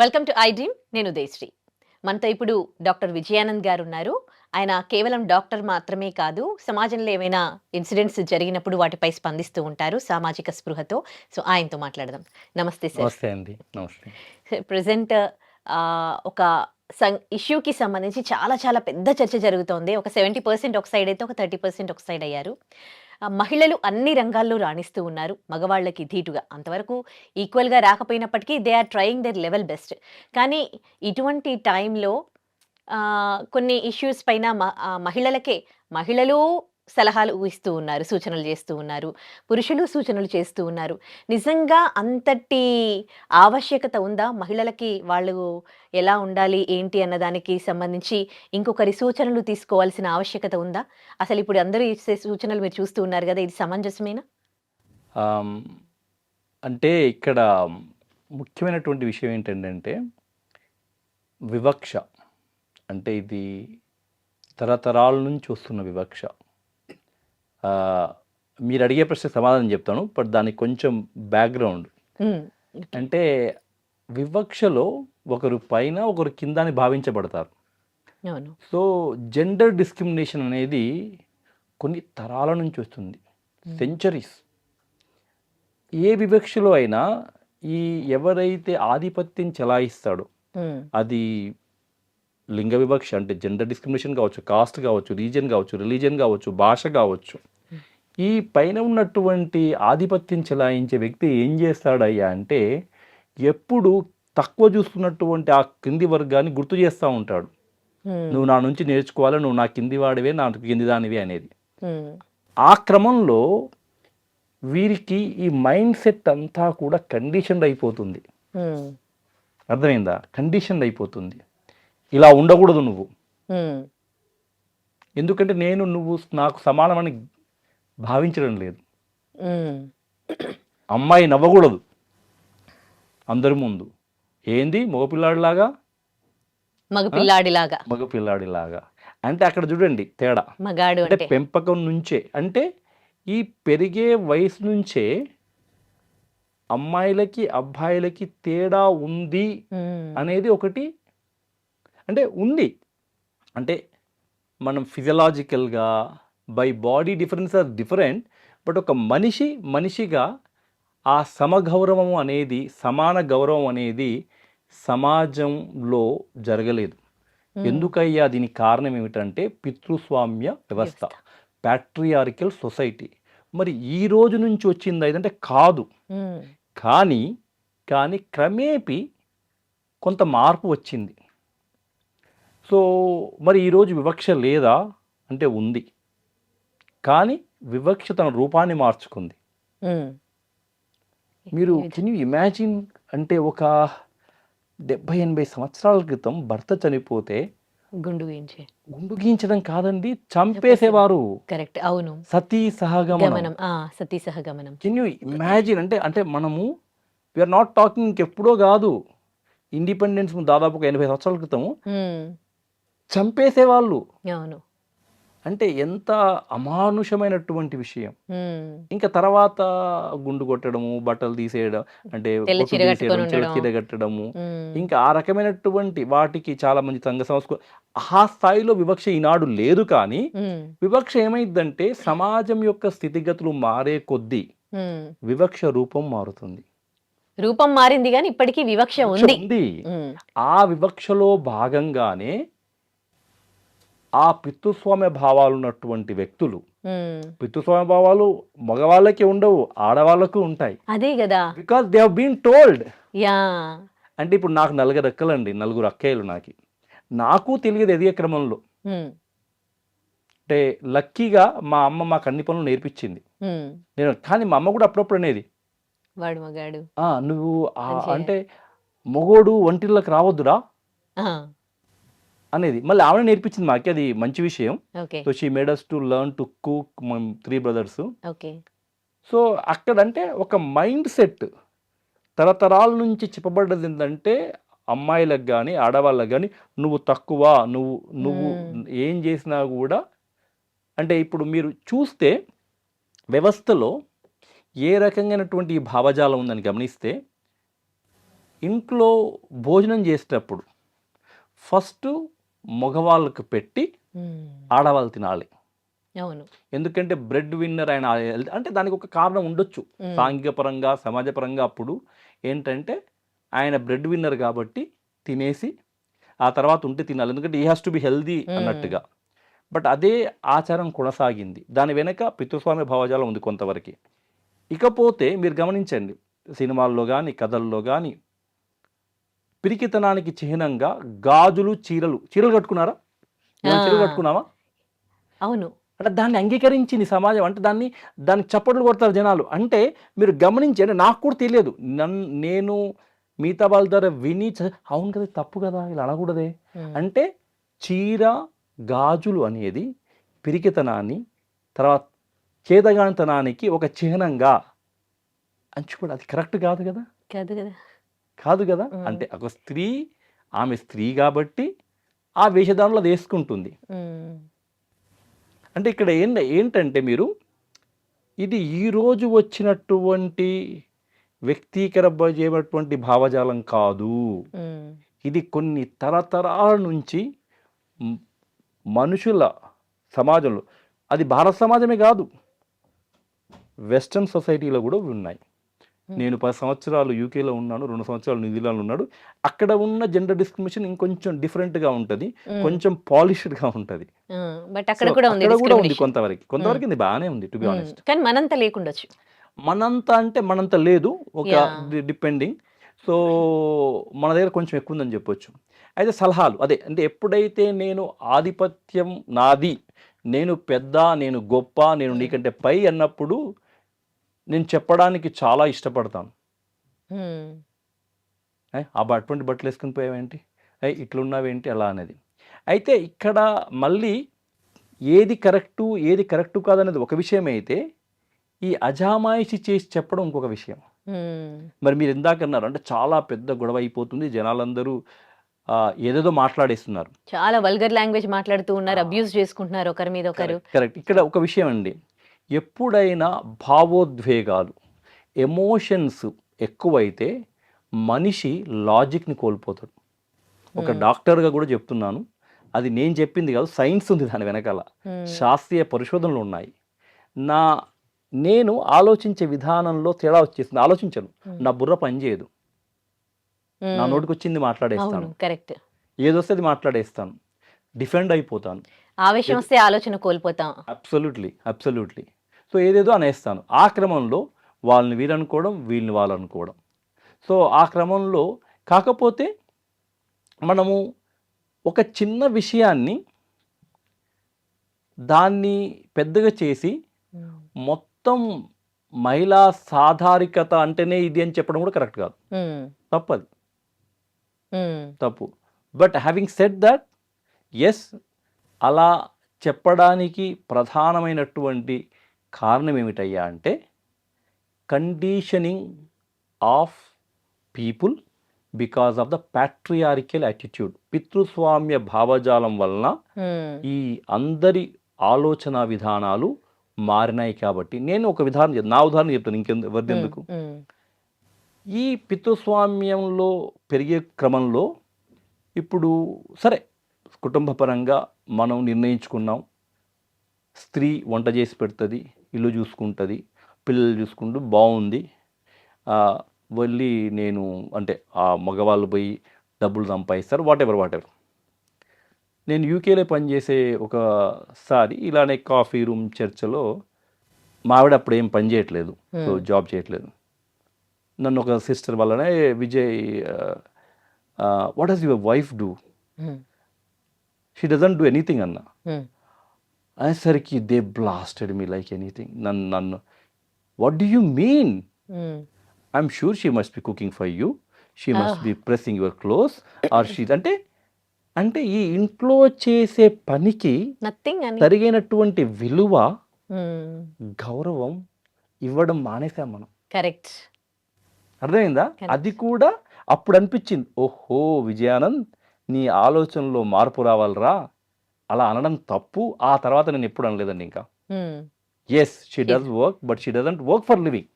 Welcome to I dream. నేను ఉదయశ్రీ. మనతో ఇప్పుడు డాక్టర్ విజయానంద్ గారు ఉన్నారు. ఆయన కేవలం డాక్టర్ మాత్రమే కాదు, సమాజంలో ఏమైనా ఇన్సిడెంట్స్ జరిగినప్పుడు వాటిపై స్పందిస్తూ ఉంటారు సామాజిక స్పృహతో. సో ఆయనతో మాట్లాడదాం. నమస్తే సార్. నమస్తే అండి. నమస్తే. ప్రెజెంట్ ఒక ఇష్యూకి సంబంధించి చాలా చాలా పెద్ద చర్చ జరుగుతోంది. ఒక 70% ఒక సైడ్ అయితే, ఒక 30% ఒక సైడ్ అయ్యారు. మహిళలు అన్ని రంగాల్లో రాణిస్తూ ఉన్నారు, మగవాళ్ళకి ధీటుగా. అంతవరకు ఈక్వల్గా రాకపోయినప్పటికీ they are trying their level best. కానీ ఇటువంటి టైంలో కొన్ని ఇష్యూస్ పైన మహిళలకే మహిళలు సలహాలు ఇస్తూ ఉన్నారు, సూచనలు చేస్తూ ఉన్నారు, పురుషులు సూచనలు చేస్తూ ఉన్నారు. నిజంగా అంతటి ఆవశ్యకత ఉందా? మహిళలకి వాళ్ళు ఎలా ఉండాలి ఏంటి అన్నదానికి సంబంధించి ఇంకొకరి సూచనలు తీసుకోవాల్సిన ఆవశ్యకత ఉందా? అసలు ఇప్పుడు అందరూ ఇచ్చే సూచనలు మీరు చూస్తూ ఉన్నారు కదా, ఇది సమంజసమేనా? అంటే ఇక్కడ ముఖ్యమైనటువంటి విషయం ఏంటంటే వివక్ష. అంటే ఇది తరతరాల నుంచి వస్తున్న వివక్ష. మీరు అడిగే ప్రశ్న సమాధానం చెప్తాను, బట్ దానికి కొంచెం బ్యాక్గ్రౌండ్. అంటే వివక్షలో ఒకరు పైన ఒకరు కింద అని భావించబడతారు. సో జెండర్ డిస్క్రిమినేషన్ అనేది కొన్ని తరాల నుంచి వస్తుంది, సెంచరీస్. ఏ వివక్షలో అయినా ఎవరైతే ఆధిపత్యం చెలాయిస్తాడో, అది లింగ వివక్ష అంటే జెండర్ డిస్క్రిమినేషన్ కావచ్చు, కాస్ట్ కావచ్చు, రీజన్ కావచ్చు, రిలీజన్ కావచ్చు, భాష కావచ్చు, ఈ పైన ఉన్నటువంటి ఆధిపత్యం చెలాయించే వ్యక్తి ఏం చేస్తాడయ్యా అంటే ఎప్పుడు తక్కువ చూస్తున్నటువంటి ఆ కింది వర్గాన్ని గుర్తు చేస్తూ ఉంటాడు. నువ్వు నా నుంచి నేర్చుకోవాలి, నువ్వు నా కింది వాడివే, నా కింది దానివి అనేది. ఆ క్రమంలో వీరికి ఈ మైండ్ సెట్ అంతా కూడా కండిషన్డ్ అయిపోతుంది. అర్థమైందా? కండిషన్డ్ అయిపోతుంది. ఇలా ఉండకూడదు నువ్వు, ఎందుకంటే నువ్వు నాకు సమానమని భావించడం లేదు. అమ్మాయి నవ్వకూడదు అందరి ముందు. ఏంది మగపిల్లాడిలాగా, మగపిల్లాడిలాగా అంటే అక్కడ చూడండి తేడా. అంటే పెంపకం నుంచే, అంటే ఈ పెరిగే వయసు నుంచే అమ్మాయిలకి అబ్బాయిలకి తేడా ఉంది అనేది ఒకటి అంటే ఉంది. అంటే మనం ఫిజియలాజికల్గా by body difference are different, but ఒక మనిషిగా ఆ సమగౌరవం అనేది, సమాన గౌరవం అనేది సమాజంలో జరగలేదు. ఎందుకయ్యా? దీనికి కారణం ఏమిటంటే పితృస్వామ్య వ్యవస్థ, ప్యాట్రియార్కల్ సొసైటీ. మరి ఈ రోజు నుంచి వచ్చింది ఏదంటే కాదు, కానీ క్రమేపీ కొంత మార్పు వచ్చింది. సో మరి ఈరోజు వివక్ష లేదా అంటే ఉంది, కానీ వివక్ష తన రూపాన్ని మార్చుకుంది. మీరు కెన్ యూ ఇమాజిన్? అంటే ఒక 70-80 సంవత్సరాల క్రితం భర్త చనిపోతే గుండు గీయించడం కాదండి, చంపేసేవారు. కరెక్ట్, అవును. సతీ సహగమనం. Can you imagine? అంటే మనము వీఆర్ నాట్ టాకింగ్ ఇంకెప్పుడో కాదు, ఇండిపెండెన్స్ దాదాపు 80 సంవత్సరాల క్రితం చంపేసేవాళ్ళు. అవును. అంటే ఎంత అమానుషమైనటువంటి విషయం. ఇంకా తర్వాత గుండు కొట్టడము, బట్టలు తీసేయడం, అంటే చీర కట్టడము, ఇంకా ఆ రకమైనటువంటి వాటికి చాలా మంది సంఘ సంస్కృతి, ఆ స్థాయిలో వివక్ష ఈనాడు లేదు. కానీ వివక్ష ఏమైందంటే సమాజం యొక్క స్థితిగతులు మారే కొద్దీ వివక్ష రూపం మారుతుంది. రూపం మారింది కానీ ఇప్పటికీ వివక్ష ఉంది. ఆ వివక్షలో భాగంగానే ఆ పితృస్వామ్య భావాలు ఉన్నటువంటి వ్యక్తులు, పితృస్వామ్య భావాలు మగవాళ్ళకి ఉండవు, ఆడవాళ్ళకు ఉంటాయి. అదే కదా, because they have been told. అంటే ఇప్పుడు నాకు 4 అక్కలండి, 4 అక్కయ్యలు. నాకు తెలియదు ఎదిగే క్రమంలో. అంటే లక్కీగా మా అమ్మ మాకు అన్ని పనులు నేర్పించింది. కానీ మా అమ్మ కూడా అప్పుడప్పుడు అనేది, వాడు మగాడు, నువ్వు అంటే మొగోడు వంటిల్లోకి రావద్దురా అనేది. మళ్ళీ ఆమె నేర్పించింది మాకి, అది మంచి విషయం. So she made us to learn to cook, 3 brothers. So అక్కడ అంటే ఒక మైండ్ సెట్ తరతరాల నుంచి చెప్పబడ్డది ఏంటంటే అమ్మాయిలకు కానీ ఆడవాళ్ళకి కానీ నువ్వు తక్కువ, నువ్వు ఏం చేసినా కూడా. అంటే ఇప్పుడు మీరు చూస్తే వ్యవస్థలో ఏ రకంగానటువంటి ఈ భావజాలం ఉందని గమనిస్తే, ఇంట్లో భోజనం చేసేటప్పుడు ఫస్ట్ మగవాళ్ళకు పెట్టి ఆడవాళ్ళు తినాలి. అవును. ఎందుకంటే బ్రెడ్ విన్నర్ ఆయన అంటే దానికి ఒక కారణం ఉండొచ్చు. సాంఘిక పరంగా, సమాజపరంగా అప్పుడు ఏంటంటే ఆయన బ్రెడ్ విన్నర్ కాబట్టి తినేసి ఆ తర్వాత ఉంటే తినాలి. ఎందుకంటే ఈ హ్యాస్ టు బి హెల్దీ అన్నట్టుగా. బట్ అదే ఆచారం కొనసాగింది. దాని వెనక పితృస్వామ్య భావజాలం ఉంది కొంతవరకు. ఇకపోతే మీరు గమనించండి, సినిమాల్లో కానీ కథల్లో కానీ పిరికితనానికి చిహ్నంగా గాజులు, చీరలు కట్టుకున్నారా? చీరలు కట్టుకున్నావా? అవును. అంటే దాన్ని అంగీకరించింది సమాజం. అంటే దానికి చప్పట్లు కొడతారు జనాలు. అంటే మీరు గమనించి, అంటే నాకు కూడా తెలియదు, నేను మిగతా వాళ్ళ ద్వారా విని అవును కదా తప్పు కదా ఇలా అనకూడదే అంటే చీర గాజులు అనేది పిరికితనాన్ని, తర్వాత చేతగానితనానికి ఒక చిహ్నంగా అంచుకోవడం అది కరెక్ట్ కాదు కదా. కాదు కదా. అంటే ఒక స్త్రీ, ఆమె స్త్రీ కాబట్టి ఆ వేషధారణలో అది వేసుకుంటుంది. అంటే ఇక్కడ ఏంటంటే మీరు ఇది ఈరోజు వచ్చినటువంటి వ్యక్తీకరించేటువంటి భావజాలం కాదు. ఇది కొన్ని తరతరాల నుంచి మనుషుల సమాజంలో, అది భారత సమాజమే కాదు, వెస్ట్రన్ సొసైటీలో కూడా ఉన్నాయి. నేను 10 సంవత్సరాలు యూకేలో ఉన్నాను, 2 సంవత్సరాలు న్యూజిలాండ్లో ఉన్నాడు. అక్కడ ఉన్న జెండర్ డిస్క్రిమినేషన్ ఇంకొంచెం డిఫరెంట్గా ఉంటుంది, కొంచెం పాలిష్డ్గా ఉంటుంది. బట్ అక్కడ కూడా ఉంది కొంతవరకు ఇది బాగానే ఉంది టు బి ఆనెస్ట్. కానీ మనంత లేకుండొచ్చు. మనంత లేదు, ఒక డిపెండింగ్. సో మన దగ్గర కొంచెం ఎక్కువ ఉందని చెప్పొచ్చు. అయితే సలహాలు అదే, అంటే ఎప్పుడైతే నేను ఆధిపత్యం నాది, నేను పెద్ద, నేను గొప్ప, నేను నీకంటే పై అన్నప్పుడు నేను చెప్పడానికి చాలా ఇష్టపడతాను. అటువంటి బట్టలు వేసుకుని పోయావేంటి, ఇట్లున్నావేంటి అలా అనేది. అయితే ఇక్కడ మళ్ళీ ఏది కరెక్టు కాదనేది ఒక విషయం అయితే, ఈ అజామాయిషి చేసి చెప్పడం ఇంకొక విషయం. మరి మీరు ఇందాక అన్నారు అంటే చాలా పెద్ద గొడవ అయిపోతుంది, జనాలందరూ ఏదేదో మాట్లాడేస్తున్నారు, చాలా వల్గర్ లాంగ్వేజ్ మాట్లాడుతూ ఉన్నారు, అబ్యూస్ చేసుకుంటున్నారు ఒకరి మీద ఒకరు. కరెక్ట్. ఇక్కడ ఒక విషయం అండి, ఎప్పుడైనా భావోద్వేగాలు, ఎమోషన్స్ ఎక్కువైతే మనిషి లాజిక్ని కోల్పోతాడు. ఒక డాక్టర్గా కూడా చెప్తున్నాను, అది నేను చెప్పింది కాదు, సైన్స్ ఉంది దాని వెనకాల, శాస్త్రీయ పరిశోధనలు ఉన్నాయి. నేను ఆలోచించే విధానంలో తేడా వచ్చేసింది. ఆలోచించను, నా బుర్ర పనిచేయదు, నా నోటికి వచ్చింది మాట్లాడేస్తాను, కరెక్ట్, ఏదొస్తే అది మాట్లాడేస్తాను, డిఫెండ్ అయిపోతాను, ఆవేశం వస్తే ఆలోచన కోల్పోతాం. అబ్సల్యూట్లీ. సో ఏదేదో అనేస్తాను. ఆ క్రమంలో వాళ్ళని వీరనుకోవడం, వీళ్ళని వాళ్ళు అనుకోవడం. సో ఆ క్రమంలో కాకపోతే మనము ఒక చిన్న విషయాన్ని దాన్ని పెద్దగా చేసి మొత్తం మహిళా సాధారికత అంటేనే ఇది అని చెప్పడం కూడా కరెక్ట్ కాదు, తప్పు. But having said that, yes, అలా చెప్పడానికి ప్రధానమైనటువంటి కారణం ఏమిటయ్యా అంటే conditioning of people because of the patriarchal attitude. పితృస్వామ్య భావజాలం వలన ఈ అందరి ఆలోచన విధానాలు మారినాయి. కాబట్టి నేను ఒక నా ఉదాహరణ చెప్తాను, ఎవరిదెందుకు. ఈ పితృస్వామ్యంలో పెరిగే క్రమంలో ఇప్పుడు సరే కుటుంబ పరంగా మనం నిర్ణయించుకున్నాం, స్త్రీ వంట చేసి పెడుతుంది, ఇల్లు చూసుకుంటుంది, పిల్లలు చూసుకుంటూ బాగుంది, వెళ్ళి నేను అంటే ఆ మగవాళ్ళు పోయి డబ్బులు సంపాదిస్తారు, వాట్ ఎవర్. నేను యూకేలో పనిచేసే ఒకసారి ఇలానే కాఫీ రూమ్ చర్చలో, మా ఆవిడ అప్పుడు ఏం పని చేయట్లేదు, సో జాబ్ చేయట్లేదు, నన్ను ఒక సిస్టర్ వల్లనే, Vijay what does your wife do, she doesn't do anything అన్న అనేసరికి they blasted me like anything. నన్ను what do you mean, I'm sure she must be cooking for you, she must be pressing your clothes or she అంటే ఈ ఇంట్లో చేసే పనికి తరిగినటువంటి విలువ, గౌరవం ఇవ్వడం మానేసాం మనం. కరెక్ట్, అర్థమైందా? అది కూడా అప్పుడు అనిపించింది, ఓహో విజయానంద్, నీ ఆలోచనలో మార్పు రావాలరా, అలా అనడం తప్పు. ఆ తర్వాత నేను ఎప్పుడు అనలేదండి ఇంకా. Yes, she does work, but she doesn't work for living.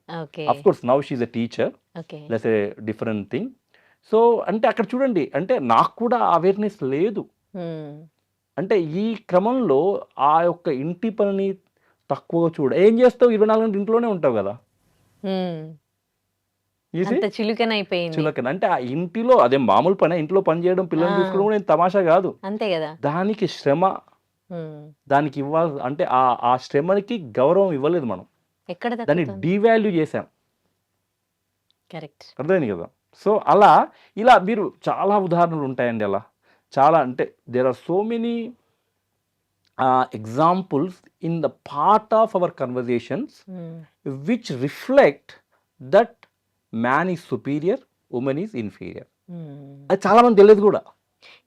Okay. Of course now she is a teacher, okay. That's a different thing. So అంటే అక్కడ చూడండి, అంటే నాకు కూడా అవేర్‌నెస్ లేదు. హ్మ్. అంటే ఈ క్రమంలో ఆ యొక్క ఇంటి పనిని తక్కువగా ఏం చేస్తావు? 24 గంటలు ఇంట్లోనే ఉంటావు గదా! హ్మ్. You see? అంత చులకనైపోయింది. చులకన. అంటే ఆ ఇంటిలో అదేం మామూలు పనా? ఇంట్లో పని చేయడం, ఆ! పిల్లల్ని చూసుకోవడం కూడా ఏం తమాషా గాదు. అంతే గదా! దానికి శ్రమ, హ్మ్. దానికి అంటే ఆ శ్రమకి గౌరవం ఇవ్వలేదు మనం. ఎక్కడ దాన్ని దక్కుతుంది? డీవాల్యూ చేశాం. కరెక్ట్. అర్థమైంది కదా! సో, ఇలా మీరు చాలా ఉదాహరణలు ఉంటాయండి అలా. చాలా అంటే there are so many examples in the part of our conversations hmm. Which reflect that man is superior, woman is inferior. Hmm. అది చాలా మందికి తెలియదు కూడా.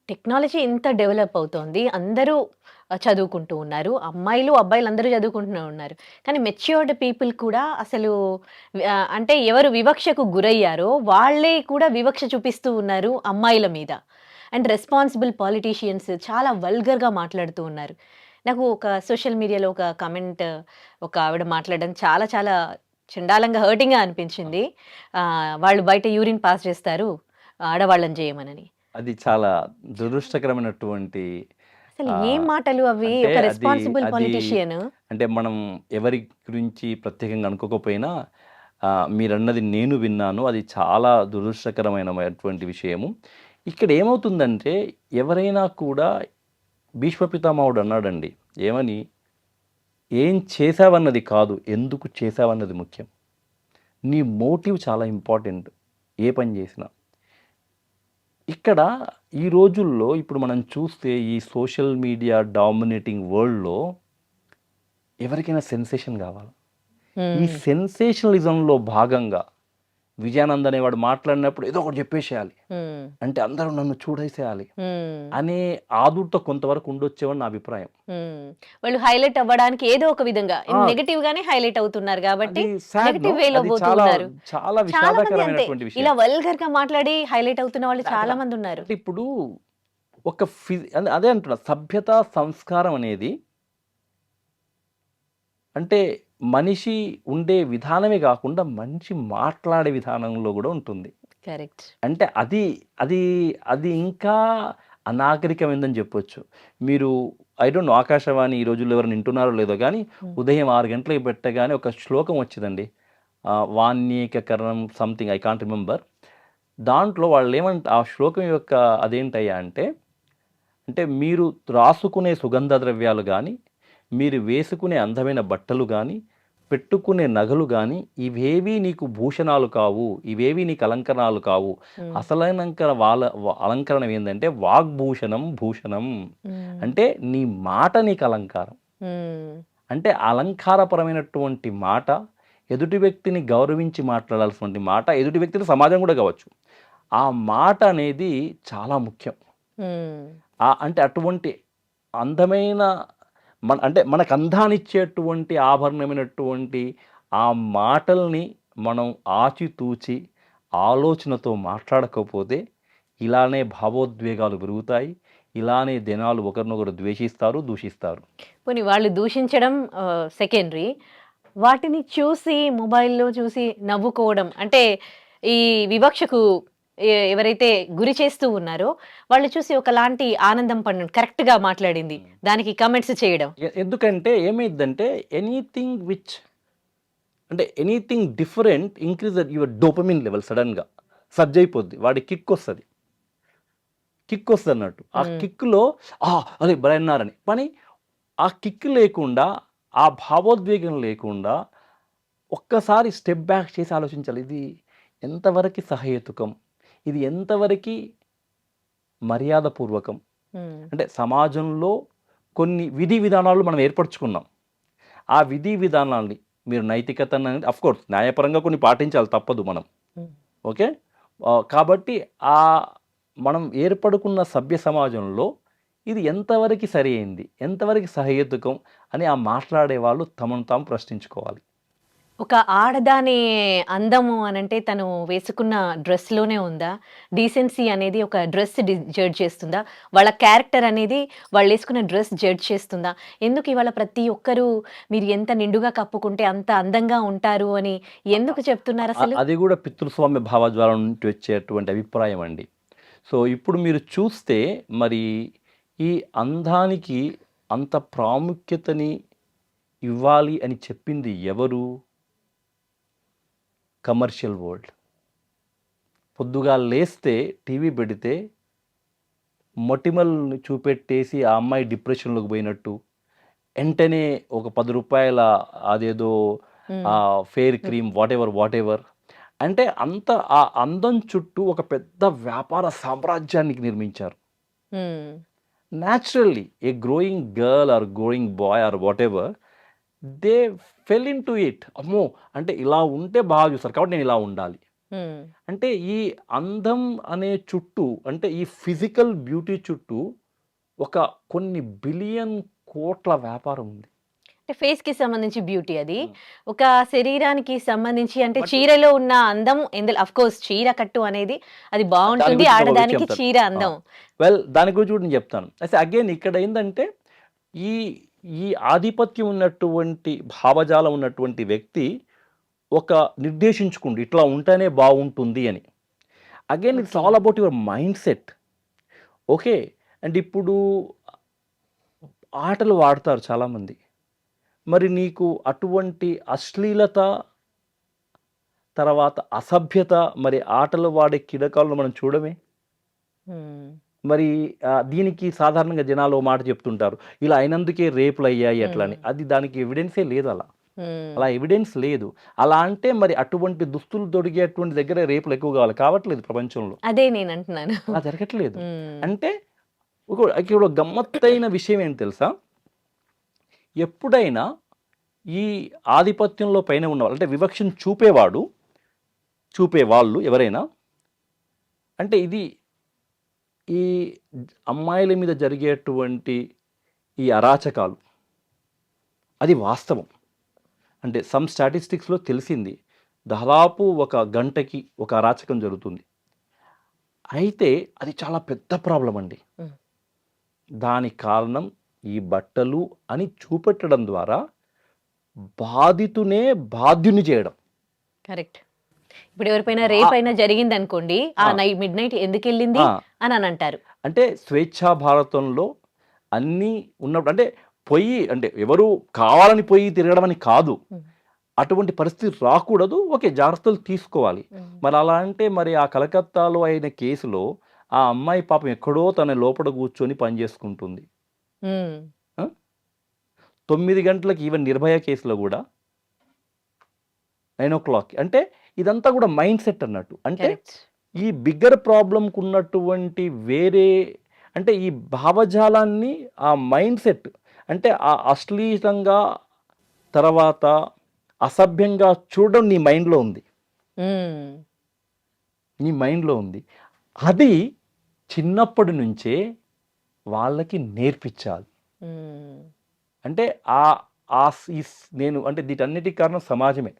టెక్నాలజీ ఇంత డెవలప్ అవుతోంది. అందరూ చదువుకుంటూ ఉన్నారు. అమ్మాయిలు, అబ్బాయిలు అందరూ చదువుకుంటూనే ఉన్నారు. కానీ మెచ్యూర్డ్ పీపుల్ కూడా అసలు అంటే ఎవరు వివక్షకు గురయ్యారో వాళ్ళే కూడా వివక్ష చూపిస్తూ ఉన్నారు అమ్మాయిల మీద. అండ్ రెస్పాన్సిబుల్ పాలిటీషియన్స్ చాలా వల్గర్‌గా మాట్లాడుతూ ఉన్నారు. నాకు ఒక సోషల్ మీడియాలో ఒక కామెంట్ ఒక ఆవిడ మాట్లాడడం చాలా చాలా చండాలంగా, హర్టింగ్‌గా అనిపించింది. వాళ్ళు బయట యూరిన్ పాస్ చేస్తారు ఆడవాళ్ళని చేయమనని. అది చాలా దురదృష్టకరమైనటువంటి అసలు ఏం ఆహ్, మాటలు అవి? అంటే ఒక అది రెస్పాన్సిబుల్ అది పొలిటీషియన్. అంటే మనం ఎవరి గురించి ప్రత్యేకంగా అనుకోకపోయినా మీరన్నది నేను విన్నాను. అది చాలా దురదృష్టకరమైనటువంటి విషయము. ఇక్కడ ఏమవుతుందంటే ఎవరైనా కూడా భీష్మ పితామహుడు అన్నాడండి. ఏమని? "ఏం చేశావన్నది కాదు, ఎందుకు చేశావన్నది ముఖ్యం." నీ మోటివ్ చాలా ఇంపార్టెంట్ ఏ పని చేసినా. ఇక్కడ ఈ రోజుల్లో ఇప్పుడు మనం చూస్తే ఈ సోషల్ మీడియా డామినేటింగ్ వరల్డ్‌లో ఎవరికైనా సెన్సేషన్ కావాలి. ఈ హ్మ్. సెన్సేషనలిజంలో భాగంగా విజయానంద్ అనేవాడు మాట్లాడినప్పుడు ఏదో ఒకటి చెప్పేసేయాలి. హ్మ్. అంటే అందరూ నన్ను చూడేసేయాలి హ్మ్. అనే ఆదుర్త కొంతవరకు ఉండొచ్చేమని నా అభిప్రాయం. హ్మ్. వాళ్ళు హైలైట్ అవ్వడానికి ఏదో ఒక విధంగా ఆ! నెగెటివ్ గానే హైలైట్ అవుతున్నారు కాబట్టి అది సాడ్ నో. నెగెటివ్ వేలో అది పోతూ చాలా ఉన్నారు. చాలా చాలా మంది అంతే. విషాదకరమైనటువంటి విషయం. ఇలా వల్గర్‌గా మాట్లాడి హైలైట్ అవుతున్న వాళ్ళు అక్కడ చాలా మంది ఉన్నారు. అంటే ఇప్పుడు ఒక అదే అంటున్నా, సభ్యత, సంస్కారం అనేది అంటే మనిషి ఉండే విధానమే గాకుండా మనిషి మాట్లాడే విధానంలో గూడా ఉంటుంది. కరెక్ట్. అంటే అది అది ఇంకా అనాగరికమైందని జెప్పొచ్చు. మీరు ఐ డోంట్ నో, ఆకాశవాణి ఈ రోజుల్లో ఎవరైనా వింటున్నారో లేదో గానీ, హ్మ్. ఉదయం 6 గంటలకి పెట్టగానే ఒక శ్లోకం వచ్చేదండి. వాణ్యేకకరణం సంథింగ్ ఐ కాంట్ రిమెంబర్. దాంట్లో ఆ శ్లోకం యొక్క అదేంటయ్యా అంటే, అంటే మీరు రాసుకునే సుగంధ ద్రవ్యాలు గానీ, మీరు వేసుకునే అందమైన బట్టలు గానీ, పెట్టుకునే నగలు గానీ, ఇవేవీ నీకు భూషణాలు కావు. ఇవేవీ నీకు అలంకరణాలు కావు. హ్మ్. అసలైనంకర అలంకరణం ఏందంటే వాగ్భూషణం భూషణం. హ్మ్. అంటే నీ మాట నీకు అలంకారం. హ్మ్. అంటే అలంకారపరమైనటువంటి మాట, ఎదుటి వ్యక్తిని గౌరవించి మాట్లాడాల్సినటువంటి మాట, ఎదుటి వ్యక్తిని సమాజం గూడా గావచ్చు. ఆ మాట అనేది చాలా ముఖ్యం. హ్మ్. అంటే అటువంటి అందమైన అంటే మనకు అందాన్నిచ్చేటువంటి ఆభరణమైనటువంటి ఆ మాటల్ని మనం ఆచితూచి ఆలోచనతో మాట్లాడకపోతే ఇలానే భావోద్వేగాలు పెరుగుతాయి. ఇలానే జనాలు ఒకరినొకరు ద్వేషిస్తారు, దూషిస్తారు. పోనీ వాళ్ళు దూషించడం సెకండరీ. వాటిని చూసి మొబైల్‌లో చూసి నవ్వుకోవడం అంటే ఈ వివక్షకు ఎవరైతే గురి చేస్తూ ఉన్నారో వాళ్ళు చూసి ఒకలాంటి ఆనందం పడడం కరెక్ట్‌గా మాట్లాడింది. దానికి కామెంట్స్ చేయడం. ఎందుకంటే ఏమైద్దంటే anything different increase your dopamine level సడెన్‌గా. సర్జ్ అయిపోద్ది. వాడికి కిక్ వస్తదన్నట్టు. ఆ హ్మ్. కిక్‌లో అరే భలే అన్నారని. కానీ ఆ కిక్ లేకుండా, ఆ భావోద్వేగం లేకుండా ఒక్కసారి స్టెప్ బ్యాక్ చేసి ఆలోచించాలి. ఇది ఎంతవరకి సహేతుకం? ఇది ఎంతవరకి మర్యాదపూర్వకం? హ్మ్. అంటే సమాజంలో కొన్ని విధి విధానాలు మనం ఏర్పరచుకున్నాం. ఆ విధి విధానాల్ని మీరు నైతికతననేది అఫ్‌కోర్స్ న్యాయపరంగా కొన్ని పాటించాలి, తప్పదు మనం. హ్మ్. ఓకే. కాబట్టి ఆహ్, మనం ఏర్పడుకున్న సభ్య సమాజంలో ఇది ఎంతవరకి సరియైంది? ఎంతవరకి సహేతుకం? అని ఆ మాట్లాడే వాళ్ళు తమను తాము ప్రశ్నించుకోవాలి. ఒక ఆడదాని అందము అనంటే తను వేసుకున్న డ్రెస్‌లోనే ఉందా? డీసెన్సీ అనేది ఒక డ్రెస్ జడ్జ్ చేస్తుందా? వాళ్ళ క్యారెక్టర్ అనేది వాళ్ళేసుకున్న డ్రెస్ జడ్జ్ చేస్తుందా? ఎందుకు ఇవాళ ప్రతి ఒక్కరు మీరు ఎంత నిండుగా కప్పుకుంటే అంత అందంగా ఉంటారు అని ఎందుకు చెప్తున్నారసలు? అది కూడా పితృస్వామ్య భావజాలం నుండి వచ్చేటువంటి అభిప్రాయం అండి. సో ఇప్పుడు మీరు చూస్తే మరి ఈ అందానికి అంత ప్రాముఖ్యతని ఇవ్వాలి అని చెప్పింది ఎవరు? Commercial world. పొద్దుగాల లేస్తే టీవీ పెడితే మొటిమల్ని చూపెట్టేసి ఆ అమ్మాయి డిప్రెషన్‌లోకి పోయినట్టు, ఎంటనే ఒక రూ. 10 అదేదో హ్మ్. Fair cream whatever. అంటే అంత ఆ అందం చుట్టూ ఒక పెద్ద వ్యాపార సామ్రాజ్యాన్ని నిర్మించారు. Hmm. Naturally a growing girl or growing boy or whatever they fell into it. అమ్మో! అంటే ఇలా ఉంటే బాగా చూస్తారు కాబట్టి నేను ఇలా ఉండాలి. హ్మ్. అంటే ఈ అందం అనే చుట్టూ అంటే ఈ ఫిజికల్ బ్యూటీ చుట్టూ ఒక కొన్ని బిలియన్ కోట్ల వ్యాపారం ఉంది. అంటే ఫేస్‌కి సంబంధించి బ్యూటీ అది. హ్మ్. ఒక శరీరానికి సంబంధించి అంటే బట్ చీరలో ఉన్న అందం ఇందులో ఆఫ్‌కోర్స్ చీర కట్టు అనేది అది దాని బావుంటుంది. గురించి ఇంకొక విషయం ఆడదానికి చెప్తాను. చీర అందం. వెల్ దాని గురించి కూడా నేను చెప్తాను. అయితే అగైన్ ఇక్కడ ఏందంటే ఈ ఈ ఆధిపత్యం ఉన్నటువంటి భావజాలం ఉన్నటువంటి వ్యక్తి ఒక నిర్దేశించుకుండు ఇట్లా ఉంటేనే బాగుంటుంది అని. Again it's okay. All about your mind set. Okay. And ఇప్పుడు ఆటలు వాడతారు చాలామంది. మరి నీకు అటువంటి అశ్లీలత, తర్వాత అసభ్యత మరి ఆటలు వాడే క్రీడాకారులను మనం చూడమే. హ్మ్. మరి దీనికి సాధారణంగా జనాలు ఓ మాట చెప్తుంటారు. ఇలా అయినందుకే రేపులయ్యాయి అట్లా అని. హ్మ్. అది దానికి ఎవిడెన్సే లేదు అలా. హ్మ్. అలా ఎవిడెన్స్ లేదు. అలా అంటే మరి అటువంటి దుస్తులు తొడిగేటువంటి దగ్గర రేపులు ఎక్కువ కావాలి. కావట్లేదు ప్రపంచంలో. అదే నేనంటున్నాను. అలా జరగట్లేదు. హ్మ్. అంటే ఇక్కడ గమ్మత్తైన విషయం ఏంటి తెలుసా? ఎప్పుడైనా ఈ ఆధిపత్యంలో పైన ఉన్నవాళ్ళు అంటే వివక్షను చూపేవాళ్ళు ఎవరైనా అంటే ఇది ఈ అమ్మాయిల మీద జరిగేటువంటి ఈ అరాచకాలు అది వాస్తవం. అంటే సమ్ స్టాటిస్టిక్స్‌లో తెలిసింది. దాదాపు ఒక గంటకి ఒక అరాచకం జరుగుతుంది. అయితే అది చాలా పెద్ద ప్రాబ్లమ్ అండి. హ్మ్. దానికి కారణం ఈ బట్టలు అని చూపెట్టడం ద్వారా బాధితునే బాధ్యుని చేయడం. కరెక్ట్. ఇప్పుడు ఎవరిపైన ఆ! రేపైనా జరిగిందనుకోండి. ఆ ఆ! మిడ్‌నైట్ ఎందుకెళ్ళింది ఆ! అని అంటారు. అంటే స్వేచ్ఛా భారతంలో అన్నీ ఉన్నప్పుడు అంటే అంటే ఎవరు కావాలని పోయి తిరగడం అని కాదు. హ్మ్. అటువంటి పరిస్థితి రాకూడదు. ఓకే. జాగ్రత్తలు తీసుకోవాలి. హ్మ్. మరి అలా అంటే మరి ఆ కలకత్తాలో అయిన కేసులో ఆ అమ్మాయి పాపం ఎక్కడో తన లోపల కూర్చొని పని చేసుకుంటుంది. హ్మ్. ఆ! 9 గంటలకి ఈవెన్ 'నిర్భయ' కేసులో గూడా 9:00 అంటే ఇదంతా కూడా మైండ్ సెట్ అన్నట్టు. అంటే కరెక్ట్. ఈ బిగ్గర్ ప్రాబ్లమ్‌కున్నటువంటి వేరే అంటే ఈ భావజాలాన్ని ఆ మైండ్ సెట్ అంటే ఆ అశ్లీలంగా తర్వాత అసభ్యంగా చూడడం నీ మైండ్‌లో ఉంది. హ్మ్. నీ మైండ్‌లో ఉంది. అది చిన్నప్పటి నుంచే వాళ్ళకి నేర్పించాలి. హ్మ్. అంటే ఆహ్, ఆహ్, స్ ఈ స్ నేను అంటే వీటన్నిటికి కారణం సమాజమే.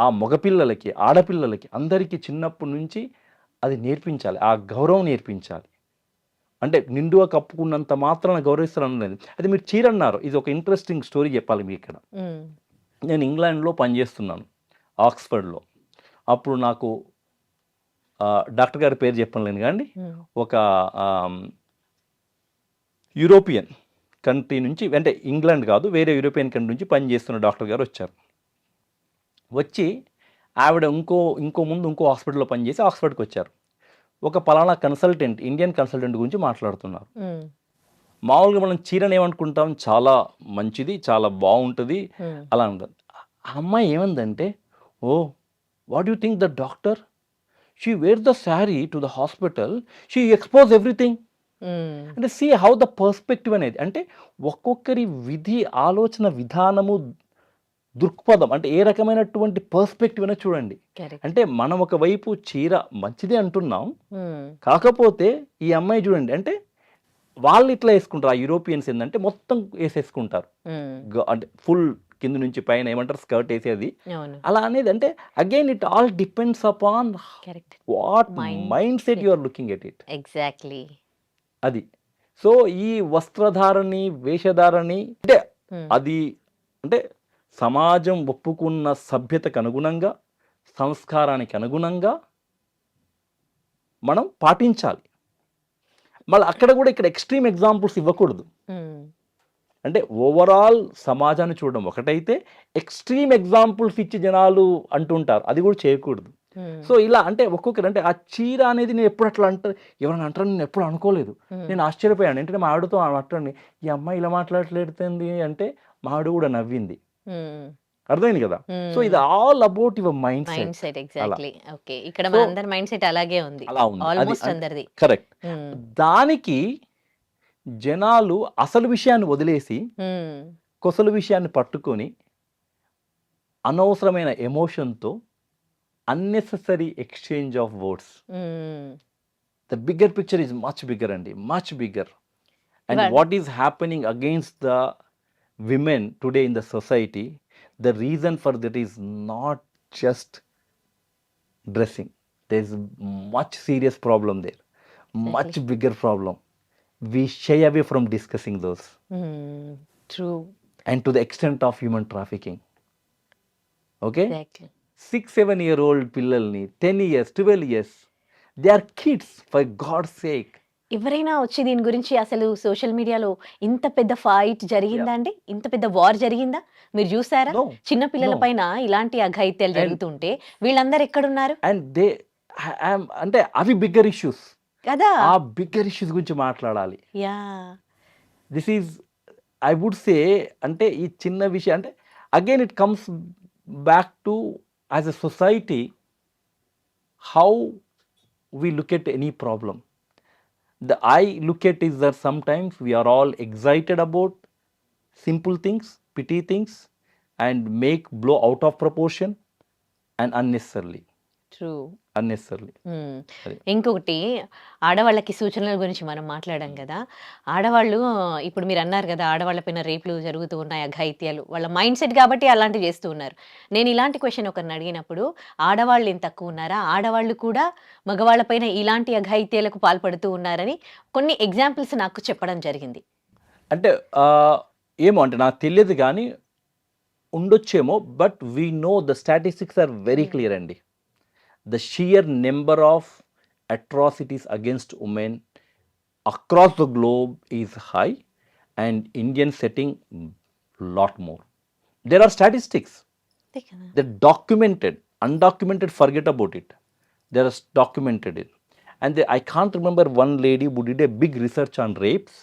ఆ మగపిల్లలకి, ఆడపిల్లలకి అందరికీ చిన్నప్పటి నుంచి అది నేర్పించాలి. ఆ గౌరవం నేర్పించాలి. అంటే నిండుగా కప్పుకున్నంత మాత్రాన గౌరవిస్తారనలేదు. అయితే మీరు చీరన్నారు. ఇది ఒక ఇంట్రెస్టింగ్ స్టోరీ చెప్పాలి మీకిక్కడ. హ్మ్. నేను ఇంగ్లాండ్‌లో పనిచేస్తున్నాను. ఆక్స్‌ఫర్డ్‌లో. అప్పుడు నాకు డాక్టర్ గారి పేరు చెప్పనులేను గాండి. హ్మ్. ఒక ఆహ్, యూరోపియన్ కంట్రీ నుంచి అంటే ఇంగ్లాండ్ కాదు. వేరే యూరోపియన్ కంట్రీ నుంచి పనిచేస్తున్న డాక్టర్ గారు వచ్చారు. వచ్చి ఆవిడ ఇంకో హాస్పిటల్‌లో పనిచేసి ఆక్స్‌ఫర్డ్‌కొచ్చారు. ఒక పలానా కన్సల్టెంట్, ఇండియన్ కన్సల్టెంట్ గురించి మాట్లాడుతున్నారు. హ్మ్. మామూలుగా మనం చీరను ఏమనుకుంటాం? చాలా మంచిది, చాలా బావుంటది హ్మ్. అలా అంటాం. ఆ అమ్మాయి ఏమందంటే, "oh! What you think the doctor? She wear the sari to the hospital. She expose everything." Hmm. అంటే సీ హౌ ద పర్స్పెక్టివ్ అనేది. అంటే ఒక్కొక్కరి ఆలోచన విధానము, దృక్పథం అంటే ఏ రకమైనటువంటి పర్స్పెక్టివ్ అనేది చూడండి. కరెక్ట్. అంటే మనం ఒకవైపు చీర మంచిదే అంటున్నాం. హ్మ్. కాకపోతే ఈ అమ్మాయి చూడండి అంటే వాళ్ళు ఇట్లా యేసుకుంటారు. ఆ యూరోపియన్స్ ఏందంటే మొత్తం యేసేసుకుంటారు. హ్మ్. అంటే ఫుల్ కింద నుంచి పైన ఏమంటారు స్కర్ట్ వేసేది అవును. అలా అనేది. అంటే again it all depends upon correct. What mind mind set set. You are looking at it. Exactly. అది. సో ఈ వస్త్రధారణి వేషధారణి అంటే అది అంటే సమాజం ఒప్పుకున్న సభ్యతకు అనుగుణంగా సంస్కారానికి అనుగుణంగా మనం పాటించాలి. మళ్ళీ అక్కడ కూడా ఇక్కడ ఎక్స్ట్రీమ్ ఎగ్జాంపుల్స్ ఇవ్వకూడదు. అంటే ఓవరాల్ సమాజాన్ని చూడడం ఒకటైతే ఎక్స్ట్రీమ్ ఎగ్జాంపుల్స్ ఇచ్చి జనాలు అంటుంటారు, అది కూడా చేయకూడదు. సో ఇలా అంటే ఒక్కొక్కరు అంటే ఆ చీర అనేది నేను ఎప్పుడు అట్లా ఎవరైనా అంటారు, నేను ఎప్పుడు అనుకోలేదు. నేను ఆశ్చర్యపోయాను. ఏంటంటే మా ఆవిడతో మాట్లాడి ఈ అమ్మాయి ఇలా మాట్లాడలేడుతుంది అంటే మా ఆవిడ కూడా నవ్వింది. అర్థమైంది కదా. సో ఇది all about your mind mind set. Set. Exactly. Okay. ఇక్కడ సో మనందరి మైండ్ సెట్ అలాగే ఉంది. అలా ఉంది. అది ఆల్మోస్ట్ అందరిది. కరెక్ట్. దానికి జనాలు అసలు విషయాన్ని వదిలేసి కొసలు విషయాన్ని పట్టుకొని అనవసరమైన ఎమోషన్తో unnecessary exchange of words. The bigger picture is much bigger అండి, మచ్ బిగ్గర్. అండ్ ఇవాళ what is happening against the women today in the society, the reason for that is not just dressing. There is much serious problem there, much exactly. bigger problem. We shy away from discussing those, true. and to the extent of human trafficking. Okay, exactly. 6-7 year old పిల్లల్ని 10 years 12 years, they are kids, for God's sake. ఎవరైనా వచ్చి దీని గురించి అసలు social మీడియాలో ఇంత పెద్ద fight జరిగిందా అండి? ఇంత పెద్ద వార్ జరిగిందా? మీరు చూసారా? No, చిన్న పిల్లల no. పైన ఇలాంటి అఘాయిత్యాలు And జరుగుతుంటే వీళ్ళందరూ ఎక్కడున్నారు and they అంటే అవి బిగ్గర్ ఇష్యూస్. కదా? ఆ బిగ్గర్ ఇష్యూస్ గురించి మాట్లాడాలి. Yeah. This is I would say అంటే ఈ చిన్న విషయం అంటే again it comes back to as a society how we look at any problem. I look at is that sometimes we are all excited about simple things, petty things, and make blow out of proportion and unnecessarily. True. Unnecessarily. అది. ఇంకొకటి ఆడవాళ్ళకి సూచనల గురించి మనం మాట్లాడాం కదా. ఆడవాళ్ళు ఇప్పుడు మీరు అన్నారు కదా, ఆడవాళ్ళ పైన రేపులు జరుగుతూ ఉన్నాయి, అఘాయిత్యాలు. వాళ్ళ మైండ్ సెట్ కాబట్టి అలాంటివి చేస్తూ ఉన్నారు. నేను ఇలాంటి క్వశ్చన్ ఒకరిని అడిగినప్పుడు, ఆడవాళ్ళు ఏం తక్కువ ఉన్నారా, ఆడవాళ్ళు కూడా మగవాళ్ళ పైన ఇలాంటి అఘాయిత్యాలకు పాల్పడుతూ ఉన్నారని కొన్ని ఎగ్జాంపుల్స్ నాకు చెప్పడం జరిగింది. అంటే ఏమో అంటే నాకు తెలియదు కానీ ఉండొచ్చేమో, but we know the statistics are very clear అండి. The sheer number of atrocities against women across the globe is high, and Indian setting lot more. There are statistics. They're documented. Undocumented, forget about it. They are documented it. And I can't remember one lady who did a big research on rapes.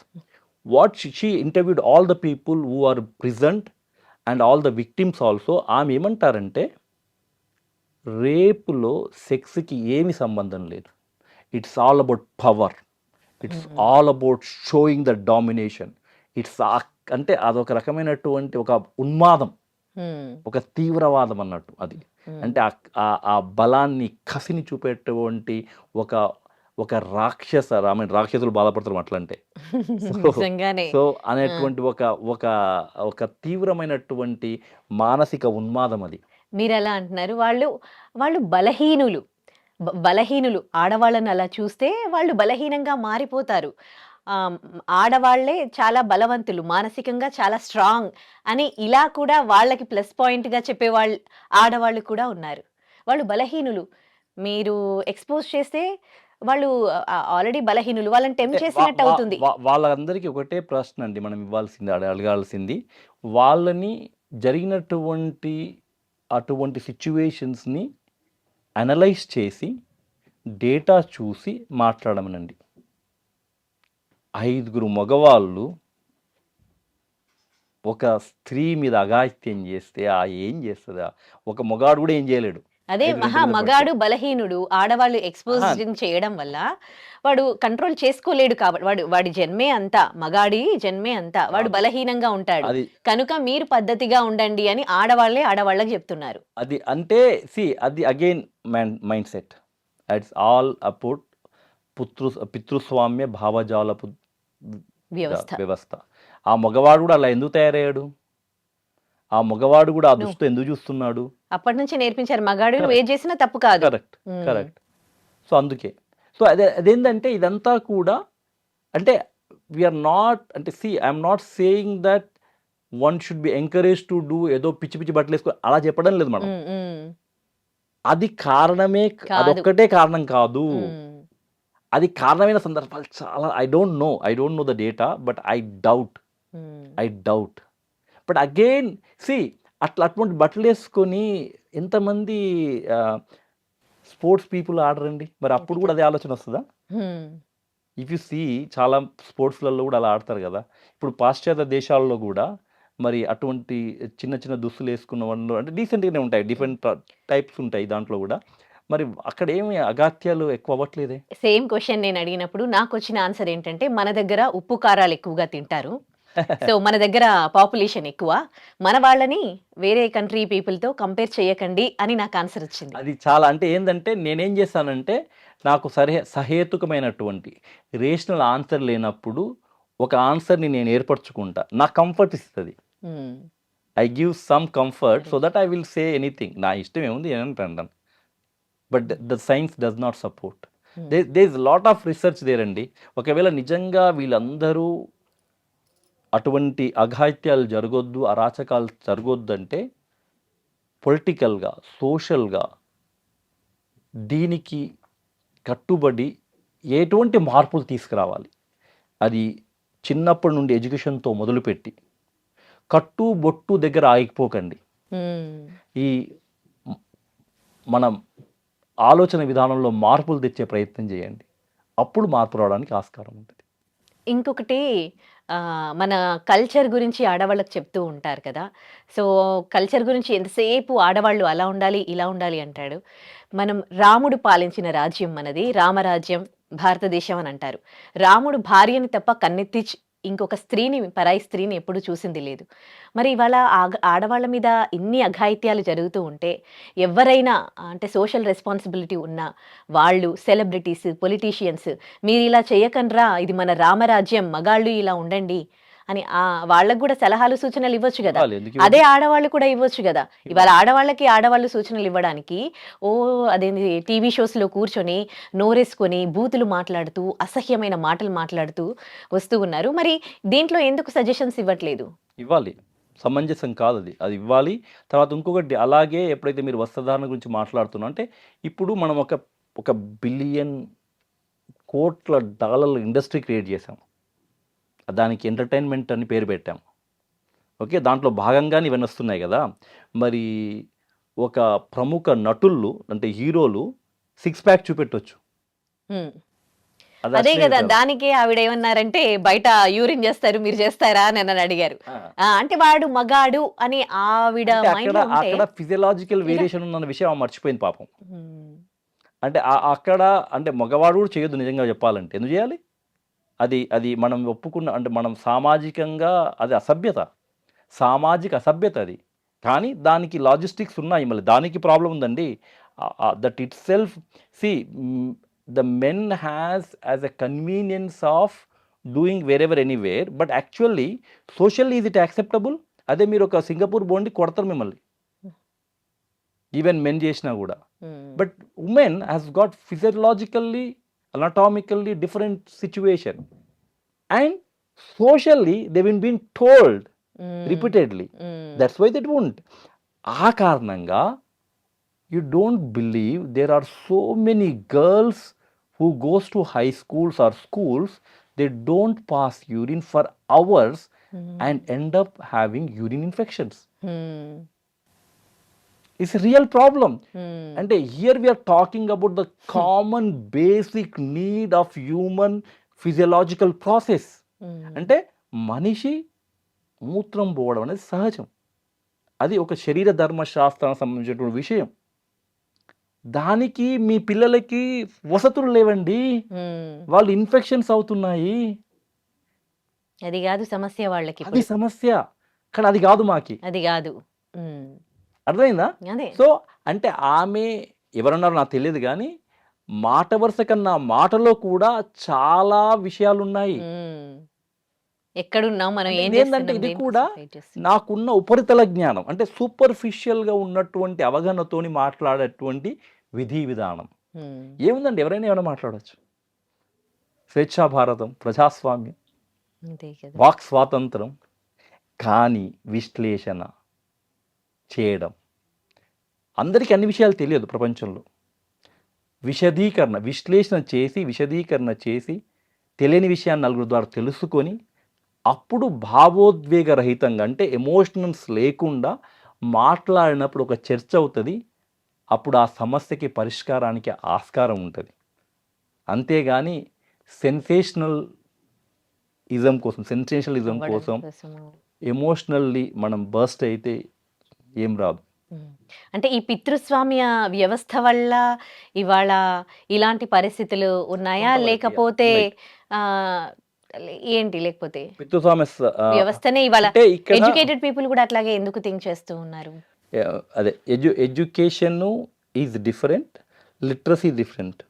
What she interviewed all the people who are present and all the victims also. ఆమె ఏమంటారంటే రేపులో సెక్స్కి ఏమి సంబంధం లేదు. It's all about power, it's all about showing the domination. It's అంటే అదొక రకమైనటువంటి ఒక ఉన్మాదం, ఒక తీవ్రవాదం అన్నట్టు అది. అంటే ఆ బలాన్ని కసిని చూపేటువంటి ఒక రాక్షస రాక్షసులు బాధపడతారు అట్లంటే. సో అనేటువంటి ఒక తీవ్రమైనటువంటి మానసిక ఉన్మాదం అది. మీరు ఎలా అంటున్నారు? వాళ్ళు బలహీనులు. బలహీనులు ఆడవాళ్ళని అలా చూస్తే వాళ్ళు బలహీనంగా మారిపోతారు. ఆడవాళ్లే చాలా బలవంతులు, మానసికంగా చాలా స్ట్రాంగ్ అని ఇలా కూడా వాళ్ళకి ప్లస్ పాయింట్గా చెప్పేవాళ్ళు ఆడవాళ్ళు కూడా ఉన్నారు. వాళ్ళు బలహీనులు, మీరు ఎక్స్పోజ్ చేస్తే వాళ్ళు ఆల్రెడీ బలహీనులు, వాళ్ళని టెంప్ట్ చేసినట్టు అవుతుంది. వాళ్ళందరికీ ఒకటే ప్రశ్న అండి మనం ఇవ్వాల్సింది, అడగాల్సింది. వాళ్ళని జరిగినటువంటి అటువంటి సిచ్యువేషన్స్ని అనలైజ్ చేసి డేటా చూసి మాట్లాడమనండి. 5 మగవాళ్ళు ఒక స్త్రీ మీద అఘాయిత్యం చేస్తే ఏం చేస్తుందా? ఒక మగాడు కూడా ఏం చేయలేడు. అదే మగాడు బలహీనుడు, ఆడవాళ్ళు ఎక్స్పోజ్ చేయడం వల్ల వాడు కంట్రోల్ చేసుకోలేడు. కాబట్టి వాడి జన్మే అంతా, మగాడి జన్మే అంతా వాడు బలహీనంగా ఉంటాడు. కనుక మీరు పద్ధతిగా ఉండండి అని ఆడవాళ్ళకి చెప్తున్నారు. అది అంటే అది again mindset. It's all about పితృస్వామ్య భావజాలపు వ్యవస్థ. ఆ మగవాడు కూడా అలా ఎందుకు తయారయ్యాడు? ఆ మగవాడు కూడా ఆ నువ్వు దృష్టితో ఎందుకు చూస్తున్నాడు? అప్పటి నుంచి నేర్పించారు మగాడు నువ్వు కరెక్ట్, ఏది చేసినా తప్పు కాదు. Correct, correct. సో అందుకే సో అదేంటంటే ఇదంతా కూడా అంటే వీఆర్ నాట్ అంటే I'm not saying that one should be encourage to do ఏదో పిచ్చి పిచ్చి బట్టలు వేసుకో అలా చెప్పడం లేదు మనం. అది కారణమే, కాదు. అదొక్కటే కారణం కాదు. ఉమ్, అది కారణమైన సందర్భాలు చాలా. I don't know the data, but I doubt. But again అటువంటి బట్టలు వేసుకొని ఎంతమంది స్పోర్ట్స్ పీపుల్ ఆడరండి? మరి అప్పుడు కూడా అదే ఆలోచన వస్తుందా? ఉమ్, ఇఫ్ యు సీ చాలా స్పోర్ట్స్లలో కూడా అలా ఆడతారు కదా. ఇప్పుడు పాశ్చాత్య దేశాల్లో కూడా మరి అటువంటి చిన్న చిన్న దుస్తులు వేసుకున్న వాళ్ళు అంటే డీసెంట్గానే ఉంటాయి, డిఫరెంట్ టైప్స్ ఉంటాయి దాంట్లో కూడా. మరి అక్కడ ఏమి అగాత్యాలు ఎక్కువ అవ్వట్లేదే? సేమ్ క్వశ్చన్ నేను అడిగినప్పుడు నాకు వచ్చిన ఆన్సర్ ఏంటంటే మన దగ్గర ఉప్పు కారాలు ఎక్కువగా తింటారు, సో మన దగ్గర పాపులేషన్ ఎక్కువ, మన వాళ్ళని వేరే కంట్రీ పీపుల్తో కంపేర్ చేయకండి అని నాకు ఆన్సర్ వచ్చింది. అది చాలా అంటే ఏంటంటే నేనేం చేశానంటే నాకు సహేతుకమైనటువంటి రేషనల్ ఆన్సర్ లేనప్పుడు ఒక ఆన్సర్ని నేను ఏర్పరచుకుంటా. నాకు కంఫర్ట్ ఇస్తుంది. Um, I give some comfort so that I will say anything. నా ఇష్టం ఏముంది అంటాను. But the science does not support. Um, they is lot of research there అండి. ఒకవేళ నిజంగా వీళ్ళందరూ అటువంటి అఘాయిత్యాలు జరగొద్దు, అరాచకాలు జరగొద్దు అంటే పొలిటికల్గా, సోషల్గా దీనికి కట్టుబడి ఎటువంటి మార్పులు తీసుకురావాలి. అది చిన్నప్పటి నుండి ఎడ్యుకేషన్తో మొదలుపెట్టి కట్టు బొట్టు దగ్గర ఆగిపోకండి. ఉమ్. ఈ మనం ఆలోచన విధానంలో మార్పులు తెచ్చే ప్రయత్నం చేయండి. అప్పుడు మార్పు రావడానికి ఆస్కారం ఉంటుంది. ఇంకొకటి మన కల్చర్ గురించి ఆడవాళ్ళకి చెప్తూ ఉంటారు కదా. సో కల్చర్ గురించి ఎంతసేపు ఆడవాళ్ళు అలా ఉండాలి ఇలా ఉండాలి అంటాడు. మనం రాముడు పాలించిన రాజ్యం మనది, రామరాజ్యం భారతదేశం అని అంటారు. రాముడు భార్యని తప్ప కన్నెత్తి ఇంకొక స్త్రీని, పరాయి స్త్రీని ఎప్పుడు చూసింది లేదు. మరి ఇవాళ ఆడవాళ్ళ మీద ఇన్ని అఘాయిత్యాలు జరుగుతూ ఉంటే ఎవరైనా అంటే సోషల్ రెస్పాన్సిబిలిటీ ఉన్న వాళ్ళు, సెలబ్రిటీస్, పొలిటీషియన్స్ మీరు ఇలా చేయకండ్రా, ఇది మన రామరాజ్యం, మగాళ్ళు ఇలా ఉండండి అని వాళ్ళకు కూడా సలహాలు సూచనలు ఇవ్వచ్చు కదా. ఇవ్వాలి, ఎందుకు అదే ఇవ్వదు? ఆడవాళ్ళు కూడా ఇవ్వచ్చు కదా. ఇవాళ ఆడవాళ్ళకి ఆడవాళ్ళు సూచనలు ఇవ్వడానికి అదేంటి టీవీ షోస్లో కూర్చొని నోరేసుకొని బూతులు మాట్లాడుతూ అసహ్యమైన మాటలు మాట్లాడుతూ వస్తూ ఉన్నారు. మరి దీంట్లో ఎందుకు సజెషన్స్ ఇవ్వట్లేదు? ఇవ్వాలి, సమంజసం కాదు అది. అది ఇవ్వాలి. తర్వాత ఇంకొకటి అలాగే ఎప్పుడైతే మీరు వస్త్రధారణ గురించి మాట్లాడుతున్నా అంటే ఇప్పుడు మనం ఒక బిలియన్ కోట్ల డాలర్ల ఇండస్ట్రీ క్రియేట్ చేసాం. దానికి ఎంటర్టైన్మెంట్ అని పేరు పెట్టాం. ఓకే, దాంట్లో భాగంగానే ఇవన్నీ వస్తున్నాయి కదా. మరి ఒక ప్రముఖ నటుళ్ళు అంటే హీరోలు 6 ప్యాక్ చూపెట్టొచ్చు. హ్మ్. అది అదే కదా, అశ్లీలత. దానికే ఆవిడ ఏమన్నారంటే బయట యూరిన్ చేస్తారు మీరు చేస్తారా అని నన్ను అడిగారు. అంటే వాడు మగాడు అని ఆవిడ అంటే మైండ్ లో ఉంటే అక్కడ ఫిజియలాజికల్ ఇక వేరియేషన్ ఉన్న విషయం ఆమె మర్చిపోయింది పాపం. హ్మ్. అంటే అక్కడ అంటే మగవాడు కూడా చేయొద్దు నిజంగా చెప్పాలంటే. ఎందుకు చేయాలి? అది అది మనం ఒప్పుకున్న అంటే మనం సామాజికంగా అది అసభ్యత, సామాజిక అసభ్యత అది. కానీ దానికి లాజిస్టిక్స్ ఉన్నాయి. మళ్ళీ దానికి ప్రాబ్లం ఉందండి. That it self the men has as a convenience of doing wear ever anywhere, but actually socially is it acceptable? అదే మీరు ఒక సింగపూర్ బోండి కొడతారు మిమ్మల్ని, ఈవెన్ మెన్ చేసినా కూడా. హ్మ్. But women has got physiologically, anatomically different situation, and socially they've been told హ్మ్. repeatedly. హ్మ్. That's why they don't. ఆ కారణంగా you don't believe there are so many girls who goes to high schools or schools, they don't pass urine for hours హ్మ్. and end up having urine infections. హ్మ్. It's a real problem. హ్మ్. అంటే here we are talking about the common basic need of human physiological process. హ్మ్. అంటే మనిషి మూత్రం పోవడం అనేది సహజం. అది ఒక శరీర ధర్మశాస్త్రానికి సంబంధించినటువంటి విషయం. దానికి మీ పిల్లలకి వసతులు లేవండి, హ్మ్. వాళ్ళు ఇన్ఫెక్షన్స్ అవుతున్నాయి. అది కాదు సమస్య వాళ్ళకి అది ఇప్పుడు. సమస్య. కానీ అది కాదు మాకి. అది కాదు. హ్మ్. అర్థమైందా? అదే. సో అంటే ఆమె ఎవరన్నారో నాకు తెలియదు కానీ మాట వరుస కన్నా మాటలో కూడా చాలా విషయాలున్నాయి. హ్మ్. ఎక్కడున్నాం మనం అంటే ఏం ఇదేంటంటే చేస్తున్నాం ఇది దేనికోసం కూడా ఫైట్ చేస్తున్నాం. నాకున్న ఉపరితల జ్ఞానం అంటే సూపర్ఫిషియల్‌గా ఉన్నటువంటి అవగాహనతోని మాట్లాడేటువంటి విధి విధానం. ఉమ్, ఏముందండి ఎవరైనా ఏమైనా మాట్లాడొచ్చు. స్వేచ్ఛా భారతం, ప్రజాస్వామ్యం, అంతే కదా. వాక్ స్వాతంత్రం. కానీ విశ్లేషణ చేయడం అందరికీ అన్ని విషయాలు తెలియదు ప్రపంచంలో. విశదీకరణ చేసి తెలియని విషయాన్ని నలుగురు ద్వారా తెలుసుకొని అప్పుడు భావోద్వేగ రహితంగా అంటే ఎమోషనల్స్ లేకుండా మాట్లాడినప్పుడు ఒక చర్చ అవుతుంది. అప్పుడు ఆ సమస్యకి పరిష్కారానికి ఆస్కారం ఉంటుంది. అంతేగాని సెన్సేషనలిజం అవ్వడం కోసం కోసము. ఎమోషనల్లీ మనం బర్స్ట్ అయితే ఏం రాదు. ఉమ్. అంటే ఈ పితృస్వామ్య వ్యవస్థ వల్ల ఇవాళ ఇలాంటి పరిస్థితులు ఉన్నాయా, కొంతవరకు లేకపోతే రైట్. ఆ, ఏంటి, లేకపోతే పితృస్వామ్య వ్యవస్థనే ఇవాళ అంటే ఇక్కడ ఎడ్యుకేటెడ్ పీపుల్ కూడా అట్లాగే ఎందుకు థింక్ చేస్తూ ఉన్నారు? అదే education is different, literacy different.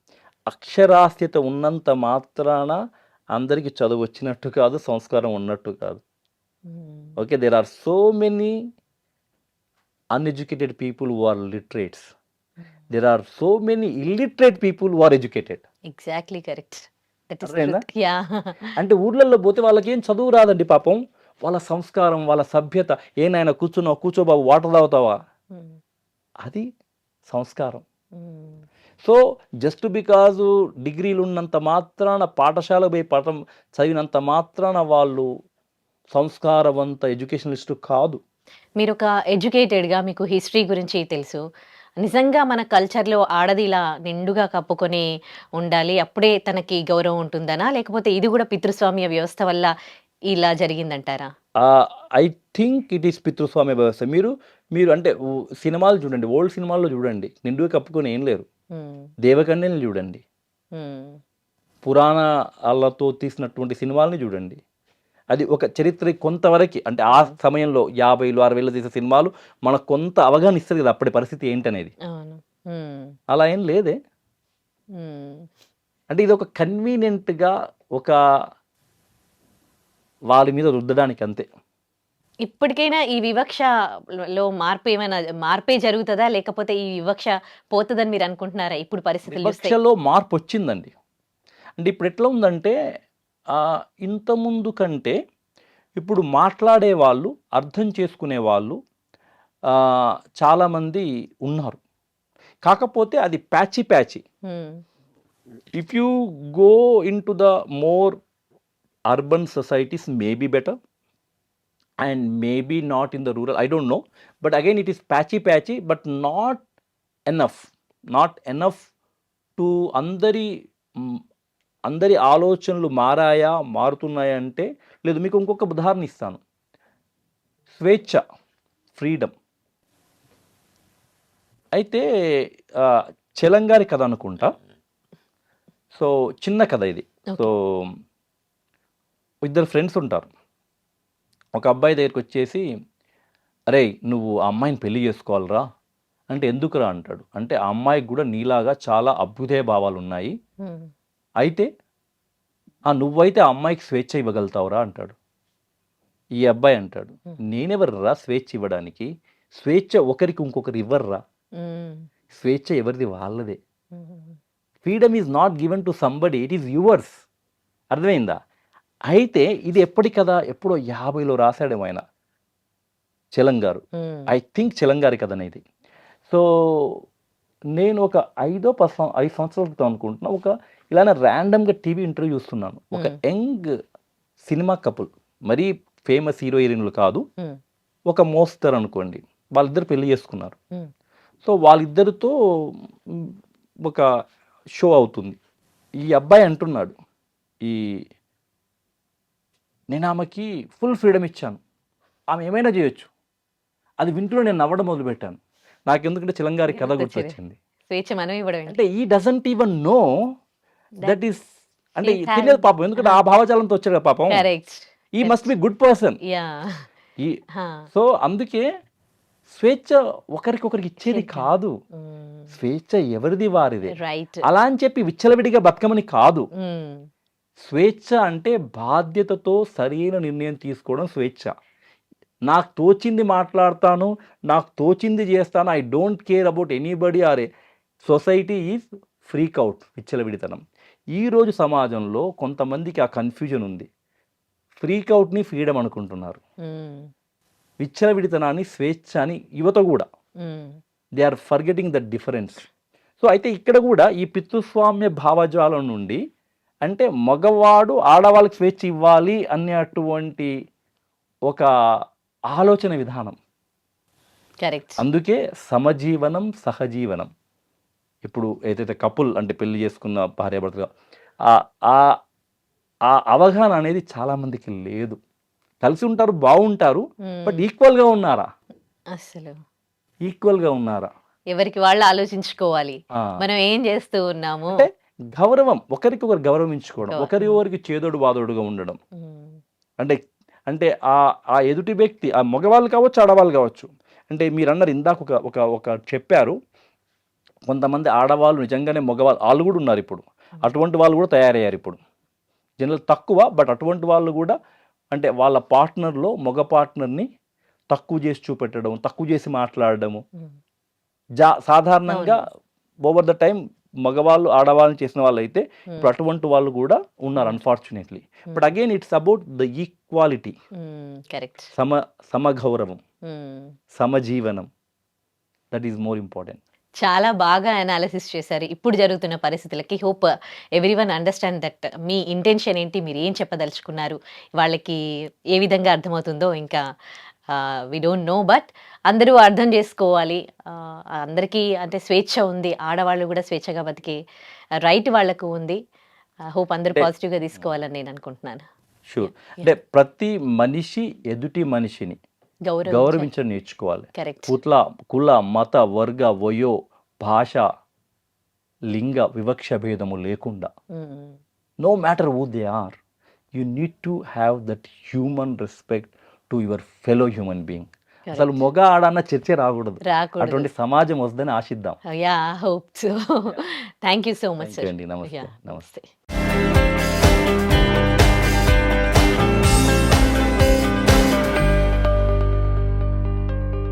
అక్షరాస్యత ఉన్నంత మాత్రాన అందరికీ చదువు వచ్చినట్టు కాదు, సంస్కారం ఉన్నట్టు కాదు. Um, okay, there are so many uneducated people who are literates. There are so many illiterate people who are educated. Exactly correct. That is అర్థమైందా? ట్రూత్. యా. అంటే ఊర్లలో పోతే వాళ్ళకి ఏం చదువు రాదండి పాపం. వాళ్ళ సంస్కారం, వాళ్ళ సభ్యత, ఏ నాయన కూర్చున్నావు, కూర్చో బాబు, వాటర్ తాగుతావా, అది సంస్కారం. సో జస్ట్ బికాజ్ డిగ్రీలు ఉన్నంత మాత్రాన, పాఠశాల పోయి పాఠం చదివినంత మాత్రాన వాళ్ళు సంస్కారవంత ఎడ్యుకేషనలిస్టు కాదు. మీరు ఒక ఎడ్యుకేటెడ్గా మీకు హిస్టరీ గురించి తెలుసు. నిజంగా మన కల్చర్లో ఆడది ఇలా నిండుగా కప్పుకొని ఉండాలి, అప్పుడే తనకి గౌరవం ఉంటుందనా, లేకపోతే ఇది కూడా పితృస్వామ్య వ్యవస్థ వల్ల ఇలా జరిగిందంటారా? ఐ థింక్ ఇట్ ఈస్ పితృస్వామ్య వ్యవస్థ. మీరు అంటే సినిమాలు చూడండి, ఓల్డ్ సినిమాల్లో చూడండి, నిండుగా కప్పుకొని ఏం లేరు. దేవకన్యని చూడండి, పురాణాలతో తీసినటువంటి సినిమాలని చూడండి. అది ఒక చరిత్ర కొంతవరకు, అంటే ఆ సమయంలో 50లు 60లు తీసే సినిమాలు మనకు కొంత అవగాహన ఇస్తుంది కదా అప్పటి పరిస్థితి ఏంటనేది. అలా ఏం లేదే. అంటే ఇది ఒక కన్వీనియంట్గా ఒక వాళ్ళ మీద రుద్దడానికి అంతే. ఇప్పటికైనా ఈ వివక్షలో మార్పే జరుగుతుందా, లేకపోతే ఈ వివక్ష పోతుందని మీరు అనుకుంటున్నారా ఇప్పుడు పరిస్థితులు చూస్తే? వివక్షలో మార్పు వచ్చిందండి. అంటే ఇప్పుడు ఎట్లా ఉందంటే ఇంతకుముందు కంటే ఇప్పుడు మాట్లాడే వాళ్ళు, అర్థం చేసుకునే వాళ్ళు చాలామంది ఉన్నారు. కాకపోతే అది patchy. If you go into the more urban societies may be better and maybe not in the rural, I don't know, but again it is patchy but not enough to అందరి ఆలోచనలు మారుతున్నాయా అంటే లేదు. మీకు ఇంకొక ఉదాహరణ ఇస్తాను. స్వేచ్ఛ, freedom. అయితే చెలంగారి కథ అనుకుంటా. సో చిన్న కథ ఇది. సో ఇద్దరు ఫ్రెండ్స్ ఉంటారు. ఒక అబ్బాయి దగ్గరికి వచ్చేసి, అరే నువ్వు ఆ అమ్మాయిని పెళ్లి చేసుకోవాలరా అంటే, ఎందుకురా అంటాడు. అంటే ఆ అమ్మాయికి కూడా నీలాగా చాలా అభ్యుదయ భావాలు ఉన్నాయి, అయితే నువ్వైతే ఆ అమ్మాయికి స్వేచ్ఛ ఇవ్వగలుగుతావురా అంటాడు. ఈ అబ్బాయి అంటాడు, నేనెవర్రా స్వేచ్ఛ ఇవ్వడానికి, స్వేచ్ఛ ఒకరికి ఇంకొకరు ఇవ్వర్రా, స్వేచ్ఛ ఎవరిది వాళ్ళదే. Freedom is not given to somebody, it is yours. అర్థమైందా? అయితే ఇది ఎప్పటి కదా, ఎప్పుడో 50లో రాశాడేమో ఆయన, చెలంగారు. ఐ థింక్ చెలంగారి కథనే ఇది. సో నేను ఒక 5 సంవత్సరాల క్రితం అనుకుంటున్నా, ఒక ఇలానే ర్యాండమ్గా టీవీ ఇంటర్వ్యూ చూస్తున్నాను. ఒక యంగ్ సినిమా కపుల్, మరీ ఫేమస్ హీరో హీరోయిన్లు కాదు, ఒక మోస్తరు అనుకోండి, వాళ్ళిద్దరు పెళ్లి చేసుకున్నారు. సో వాళ్ళిద్దరితో ఒక షో అవుతుంది. ఈ అబ్బాయి అంటున్నాడు, నేను ఆమెకి ఫుల్ ఫ్రీడమ్ ఇచ్చాను, ఆమె ఏమైనా చేయొచ్చు. అది వింటూ నేను నవ్వడం మొదలుపెట్టాను. నాకు ఎందుకంటే చిలంగారి కథ గుర్తొచ్చింది. స్వేచ్ఛ మనం ఇవ్వడం అంటే ఈ doesn't even know that is, అంటే తెలియదు పాపం, ఎందుకంటే ఆ భావజాలంతో వచ్చాడు పాపం. ఈ must be good person. So అందుకే స్వేచ్ఛ ఒకరికొకరికి ఇచ్చేది కాదు, స్వేచ్ఛ ఎవరిది వారిదే. అలా అని చెప్పి విచ్చలవిడిగా బతకమని కాదు. స్వేచ్ఛ అంటే బాధ్యతతో సరైన నిర్ణయం తీసుకోవడం స్వేచ్ఛ. నాకు తోచింది మాట్లాడతాను, నాకు తోచింది చేస్తాను. I don't care about anybody or a society is freak out విచ్చలవిడితనం. ఈరోజు సమాజంలో కొంతమందికి ఆ కన్ఫ్యూజన్ ఉంది. ఫ్రీక్ అవుట్ని ఫ్రీడమ్ అనుకుంటున్నారు, విచ్చలవిడితనాన్ని స్వేచ్ఛ అని యువత కూడా. They are forgetting the difference. So అయితే ఇక్కడ కూడా ఈ పితృస్వామ్య భావజాలం నుండి అంటే మగవాడు ఆడవాళ్ళకి స్వేచ్ఛ ఇవ్వాలి అనేటువంటి ఒక ఆలోచన విధానం. కరెక్ట్. అందుకే సమజీవనం సహజీవనం. ఇప్పుడు ఏదైతే కపుల్ అంటే పెళ్లి చేసుకున్న భార్యాభర్తగా ఆ అవగాహన అనేది చాలామందికి లేదు. కలిసి ఉంటారు, బాగుంటారు, బట్ ఈక్వల్గా ఉన్నారా? అసలు ఈక్వల్గా ఉన్నారా? ఎవరికి వాళ్ళు ఆలోచించుకోవాలి మనం ఏం చేస్తూ ఉన్నాము. అంటే గౌరవం, ఒకరికొకరు గౌరవించుకోవడం, ఒకరికి చేదోడు వాదోడుగా ఉండడం. అంటే అంటే ఆ ఎదుటి వ్యక్తి ఆ మగవాళ్ళు కావచ్చు, ఆడవాళ్ళు కావచ్చు. అంటే మీరు అన్నారు ఇందాక ఒక చెప్పారు, కొంతమంది ఆడవాళ్ళు నిజంగానే మగవాళ్ళు వాళ్ళు కూడా ఉన్నారు ఇప్పుడు. అటువంటి వాళ్ళు కూడా తయారయ్యారు ఇప్పుడు. జనరల్ తక్కువ, బట్ అటువంటి వాళ్ళు కూడా అంటే వాళ్ళ పార్ట్నర్లో మగ పార్ట్నర్ని తక్కువ చేసి చూపెట్టడం, తక్కువ చేసి మాట్లాడడము. సాధారణంగా ఓవర్ ద టైం మగవాళ్ళు ఆడవాళ్ళని చేసిన వాళ్ళు అయితే ఇప్పుడు అటువంటి వాళ్ళు కూడా ఉన్నారు unfortunately. But again it's about the equality. Correct. సమగౌరవం, సమజీవనం, దట్ ఈస్ మోర్ ఇంపార్టెంట్. చాలా బాగా అనాలిసిస్ చేశారు ఇప్పుడు జరుగుతున్న పరిస్థితులకి. హోప్ ఎవ్రీవన్ అండర్స్టాండ్ దట్ మీ ఇంటెన్షన్ ఏంటి, మీరు ఏం చెప్పదలుచుకున్నారు, వాళ్ళకి ఏ విధంగా అర్థమవుతుందో ఇంకా వి డోంట్ నో. బట్ అందరూ అర్థం చేసుకోవాలి. అందరికీ అంటే స్వేచ్ఛ ఉంది, ఆడవాళ్ళు కూడా స్వేచ్ఛగా బతికే రైట్ వాళ్ళకు ఉంది. హోప్ అందరూ పాజిటివ్గా తీసుకోవాలని నేను అనుకుంటున్నాను. షూర్. అంటే ప్రతి మనిషి ఎదుటి మనిషిని గౌరవించడం నేర్చుకోవాలి. కుల మత వర్గ వయో భాష లింగ వివక్ష భేదము లేకుండా, no matter who they are, you need to have that human respect to your fellow human being. అసలు మొగ ఆడన్న చర్చ రాకూడదు. అటువంటి సమాజం వస్తుందని ఆశిద్దాం. Yeah, hope so. Thank you so much. నమస్తే.